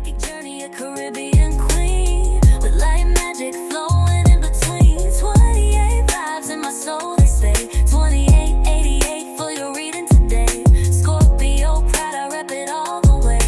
psychic journey, a Caribbean queen, with light magic flowing in between. 28 vibes in my soul, they say 2888 for your reading today. Scorpio, proud I rep it all the way.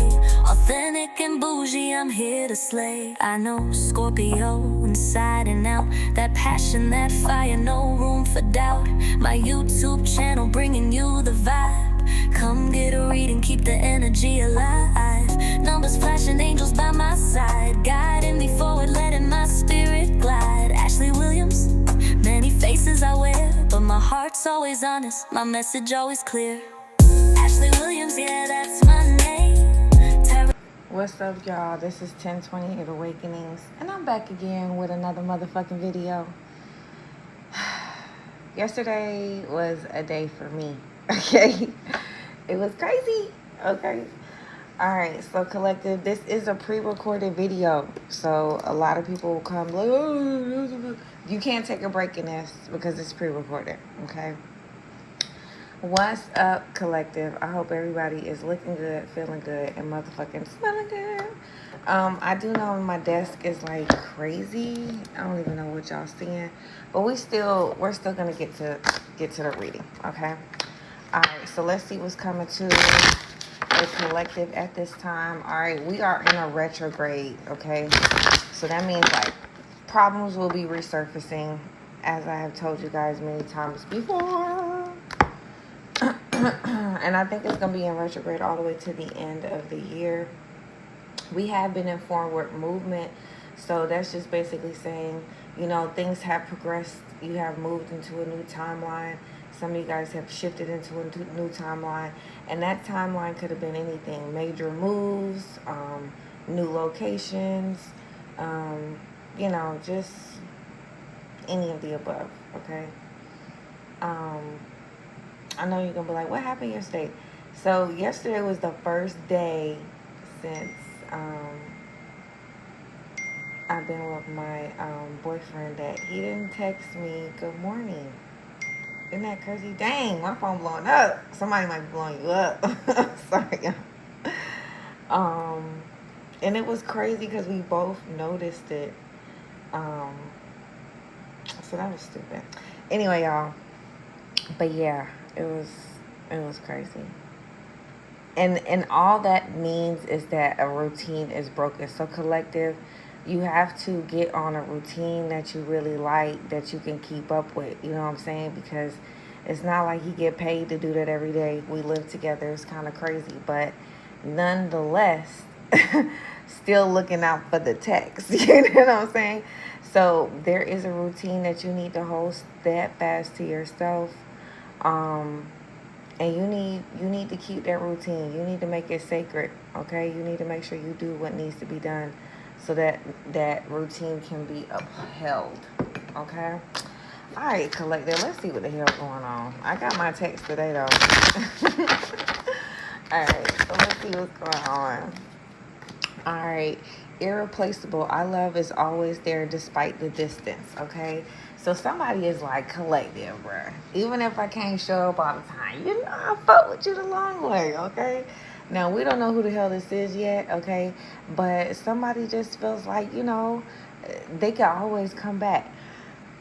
Authentic and bougie, I'm here to slay. I know Scorpio inside and out, that passion, that fire, no room for doubt. My YouTube channel bringing you the vibe. Come get a reading, keep the energy alive. Numbers flashing, angels by my side, guiding me forward, letting my spirit glide. Ashley Williams, many faces I wear, but my heart's always honest, my message always clear. Ashley Williams, yeah, that's my name. What's up, y'all? This is 1028 Awakenings, and I'm back again with another motherfucking video. Yesterday was a day for me, okay? It was crazy, okay? All right, so collective, this is a pre-recorded video, so a lot of people will come like, oh, you can't take a break in this because it's pre-recorded, okay? What's up, collective? I hope everybody is looking good, feeling good, and motherfucking smelling good. I do know my desk is like crazy. I don't even know what y'all seeing, but we're still gonna get to the reading, okay? All right, so let's see what's coming to the collective at this time. All right, we are in a retrograde, okay? So that means like problems will be resurfacing, as I have told you guys many times before. And I think it's going to be in retrograde all the way to the end of the year. We have been in forward movement. So that's just basically saying, you know, things have progressed. You have moved into a new timeline. Some of you guys have shifted into a new timeline. And that timeline could have been anything. Major moves, new locations, you know, just any of the above, okay? I know you're going to be like, what happened yesterday? So yesterday was the first day since I've been with my boyfriend that he didn't text me good morning. Isn't that crazy? Dang, my phone blowing up. Somebody might be blowing you up. Sorry. And it was crazy because we both noticed it. So that was stupid. Anyway, y'all. But yeah, it was crazy. And all that means is that a routine is broken. So collective, you have to get on a routine that you really like, that you can keep up with. You know what I'm saying? Because it's not like you get paid to do that every day. We live together. It's kind of crazy. But nonetheless, still looking out for the text. You know what I'm saying? So there is a routine that you need to hold steadfast to yourself. And you need to keep that routine. You need to make it sacred, okay? You need to make sure you do what needs to be done so that that routine can be upheld, okay? All right, collective, let's see what the hell's going on. I got my text today, though. All right, so let's see what's going on. All right, irreplaceable. Our love is always there despite the distance, okay? So somebody is like, collective, bruh. Even if I can't show up all the time, you know, I fuck with you the long way, okay? Now, we don't know who the hell this is yet, okay? But somebody just feels like, you know, they can always come back.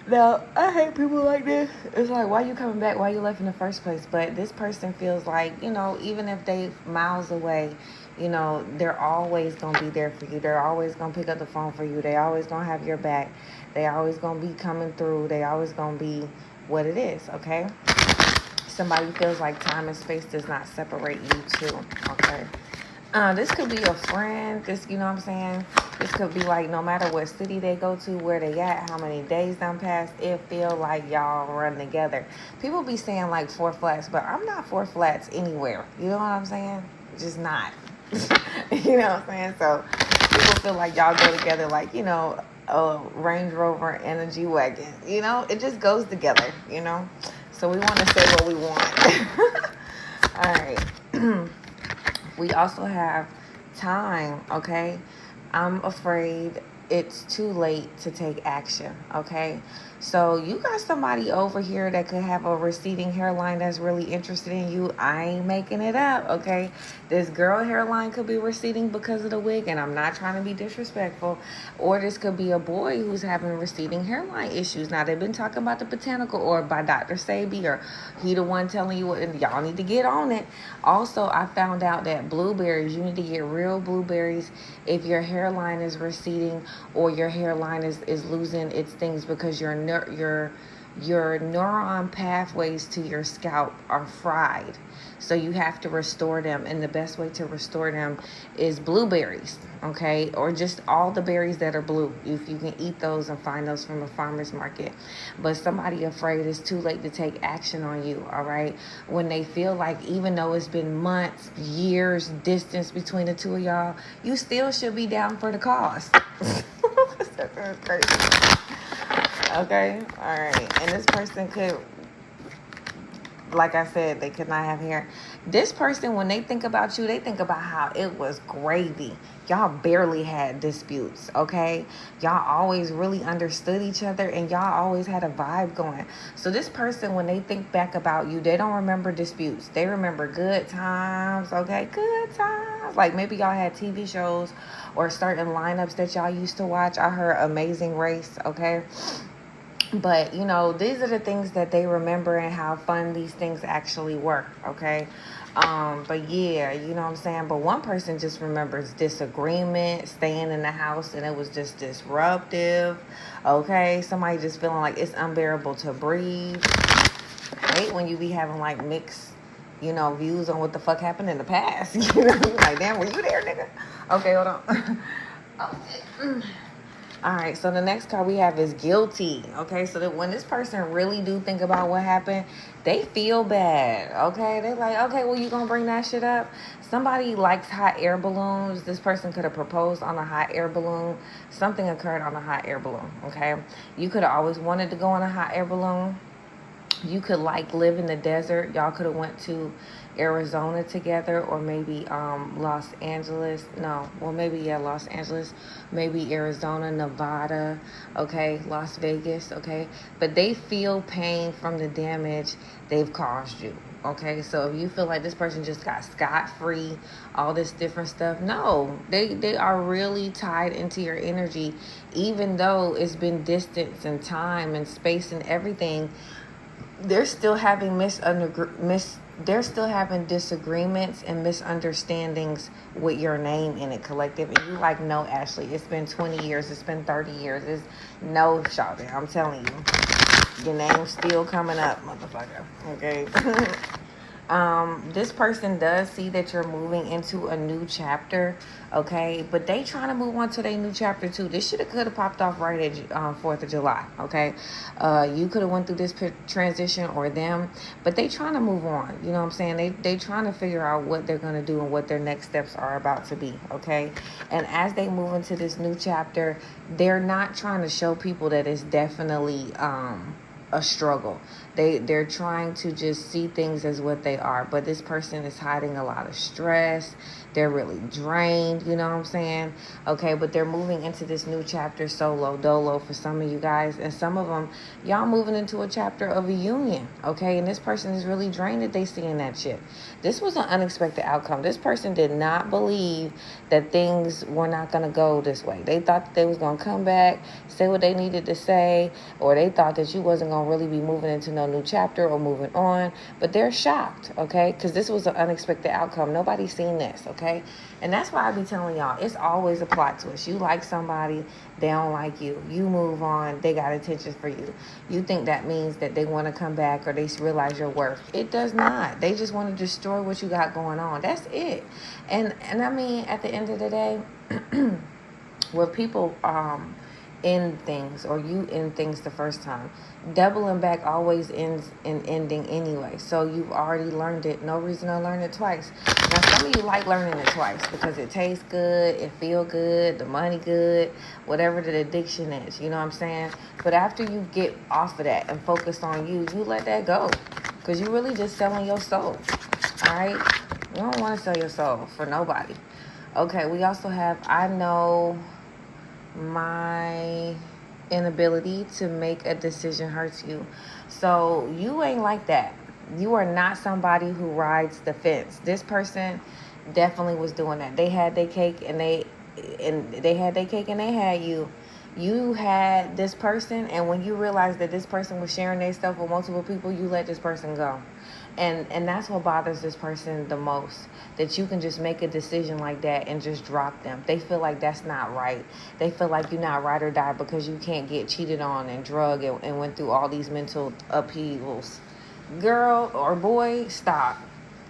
Now, I hate people like this. It's like, why you coming back? Why you left in the first place? But this person feels like, you know, even if they miles away, you know, they're always going to be there for you. They're always going to pick up the phone for you. They always going to have your back. They always going to be coming through. They always going to be what it is, okay? Somebody feels like time and space does not separate you two, okay? This could be a friend. This, you know what I'm saying? This could be like no matter what city they go to, where they at, how many days done passed, it feel like y'all run together. People be saying like 4 flats, but I'm not 4 flats anywhere. You know what I'm saying? Just not. You know what I'm saying? So people feel like y'all go together like, you know, a Range Rover and a G-Wagon. You know, it just goes together, you know? So we want to say what we want. All right. We also have time, okay? I'm afraid it's too late to take action, okay? So you got somebody over here that could have a receding hairline that's really interested in you. I ain't making it up, okay? This girl hairline could be receding because of the wig, and I'm not trying to be disrespectful. Or this could be a boy who's having receding hairline issues. Now, they've been talking about the botanical or by Dr. Sabi, or he the one telling you what, and y'all need to get on it. Also, I found out that blueberries, you need to get real blueberries if your hairline is receding or your hairline is losing its things, because your neuron pathways to your scalp are fried. So you have to restore them, and the best way to restore them is blueberries, okay? Or just all the berries that are blue, if you can eat those and find those from a farmer's market. But somebody afraid it's too late to take action on you, all right? When they feel like, even though it's been months, years, distance between the two of y'all, you still should be down for the cause. That's crazy. Okay, all right. And this person could, like I said, they could not have hair. This person, when they think about you, they think about how it was gravy. Y'all barely had disputes, okay? Y'all always really understood each other, and y'all always had a vibe going. So this person, when they think back about you, they don't remember disputes. They remember good times, okay? Good times. Like maybe y'all had TV shows or certain lineups that y'all used to watch. I heard Amazing Race, okay? But, you know, these are the things that they remember and how fun these things actually work, okay? But yeah, you know what I'm saying? But one person just remembers disagreement, staying in the house, and it was just disruptive, okay? Somebody just feeling like it's unbearable to breathe. I hate when you be having, like, mixed, you know, views on what the fuck happened in the past. You know, you're like, damn, were you there, nigga? Okay, hold on. Okay. All right, so the next card we have is guilty. Okay, so that when this person really do think about what happened, they feel bad. Okay, they like, okay, well, you gonna bring that shit up? Somebody likes hot air balloons. This person could have proposed on a hot air balloon. Something occurred on a hot air balloon. Okay, you could have always wanted to go on a hot air balloon. You could like live in the desert. Y'all could have went to Arizona together, or maybe Los Angeles. No, well, maybe Los Angeles, maybe Arizona, Nevada, okay, Las Vegas, okay. But they feel pain from the damage they've caused you. Okay, so if you feel like this person just got scot-free, all this different stuff, no, they are really tied into your energy, even though it's been distance and time and space and everything. They're still having they're still having disagreements and misunderstandings with your name in it, collective. And you like, no, Ashley, it's been 20 years, it's been 30 years. It's no, Shawty, I'm telling you, your name's still coming up, motherfucker. Okay. This person does see that you're moving into a new chapter, okay? But they trying to move on to their new chapter too. This should have could have popped off right at 4th of July, okay? You could have went through this transition, or them, but they trying to move on. You know what I'm saying? They trying to figure out what they're gonna do and what their next steps are about to be, okay? And as they move into this new chapter, they're not trying to show people that it's definitely a struggle. They're trying to just see things as what they are. But this person is hiding a lot of stress. They're really drained, you know what I'm saying? Okay, but they're moving into this new chapter solo dolo for some of you guys. And some of them, y'all moving into a chapter of a union, okay? And this person is really drained that they seeing that shit. This was an unexpected outcome. This person did not believe that things were not going to go this way. They thought that they was going to come back, say what they needed to say, or they thought that you wasn't going to really be moving into no new chapter or moving on. But they're shocked, okay? Because this was an unexpected outcome. Nobody's seen this, okay? And that's why I be telling y'all, it's always a plot twist. You like somebody, they don't like you. You move on, they got attention for you. You think that means that they want to come back or they realize your worth. It does not. They just want to destroy what you got going on. That's it. And I mean, at the end of the day, where people end things, or you end things the first time, doubling back always ends in ending anyway. So you've already learned it. No reason to learn it twice. Now, some of you like learning it twice because it tastes good, it feel good, the money good, whatever the addiction is, you know what I'm saying? But after you get off of that and focus on you, you let that go, because you're really just selling your soul. All right, you don't want to sell your soul for nobody. Okay, we also have, I know my inability to make a decision hurts you. So you ain't like that. You are not somebody who rides the fence. This person definitely was doing that. They had their cake and they had their cake and they had you. You had this person, and when you realized that this person was sharing their stuff with multiple people, you let this person go. And that's what bothers this person the most, that you can just make a decision like that and just drop them. They feel like that's not right. They feel like you're not ride or die because you can't get cheated on and drugged and went through all these mental upheavals. Girl or boy, stop.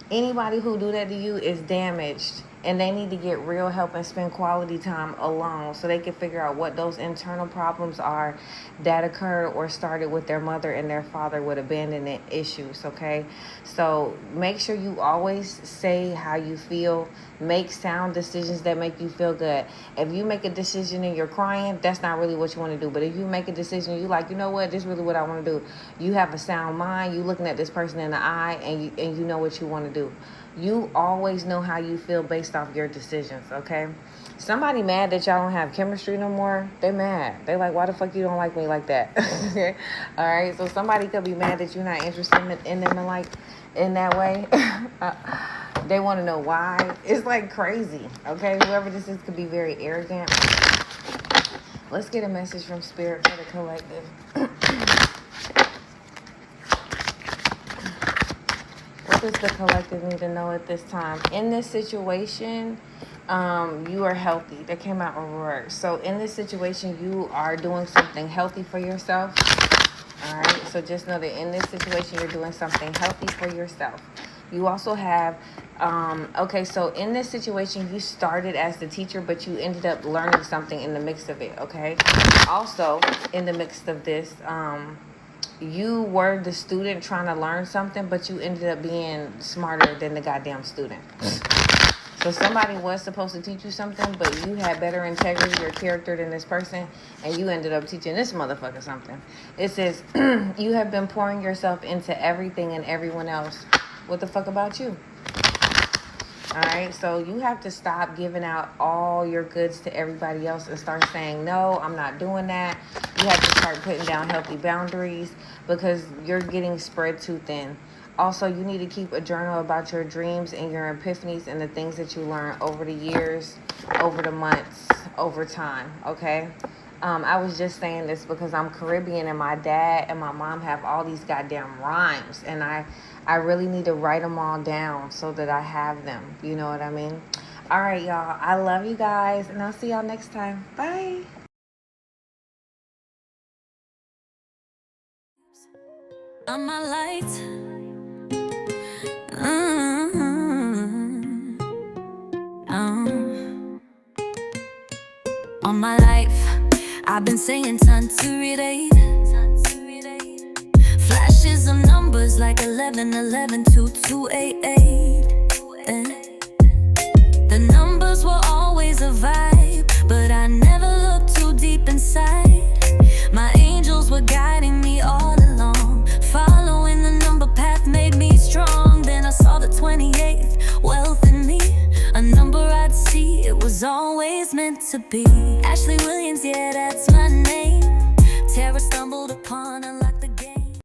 Anybody who do that to you is damaged, and they need to get real help and spend quality time alone so they can figure out what those internal problems are that occurred or started with their mother and their father with abandonment issues, okay? So make sure you always say how you feel. Make sound decisions that make you feel good. If you make a decision and you're crying, that's not really what you want to do. But if you make a decision, you like, you know what, this is really what I want to do. You have a sound mind. You looking at this person in the eye, and you know what you want to do. You always know how you feel based off your decisions, okay? Somebody mad that y'all don't have chemistry no more, they mad. They like, why the fuck you don't like me like that? All right, so somebody could be mad that you're not interested in them in that way. They want to know why. It's like crazy, okay? Whoever this is could be very arrogant. Let's get a message from Spirit for the collective. What does the collective need to know at this time? In this situation, you are healthy. That came out reversed. So in this situation, you are doing something healthy for yourself. All right. So just know that in this situation, you're doing something healthy for yourself. You also have, okay, so in this situation, you started as the teacher, but you ended up learning something in the mix of it, okay? Also, in the mix of this, you were the student trying to learn something, but you ended up being smarter than the goddamn student. So somebody was supposed to teach you something, but you had better integrity or character than this person, and you ended up teaching this motherfucker something. It says, you have been pouring yourself into everything and everyone else. What the fuck about you? All right, so you have to stop giving out all your goods to everybody else and start saying, no, I'm not doing that. You have to start putting down healthy boundaries because you're getting spread too thin. Also, you need to keep a journal about your dreams and your epiphanies and the things that you learn over the years, over the months, over time, okay? I was just saying this because I'm Caribbean and my dad and my mom have all these goddamn rhymes, and I really need to write them all down so that I have them. You know what I mean? All right, y'all. I love you guys, and I'll see y'all next time. Bye. On my light, on my life, I've been saying time to relate. Flashes of numbers like 11, 11, 2, 2, 8, 8. The numbers were always a vibe, but I never looked too deep inside. My angels were guiding me all along. Following the number path made me strong. Then I saw the 28th, wealth in me, a number I'd see. It was always meant to be. Ashley Williams, yeah, that's my name. Terror stumbled upon a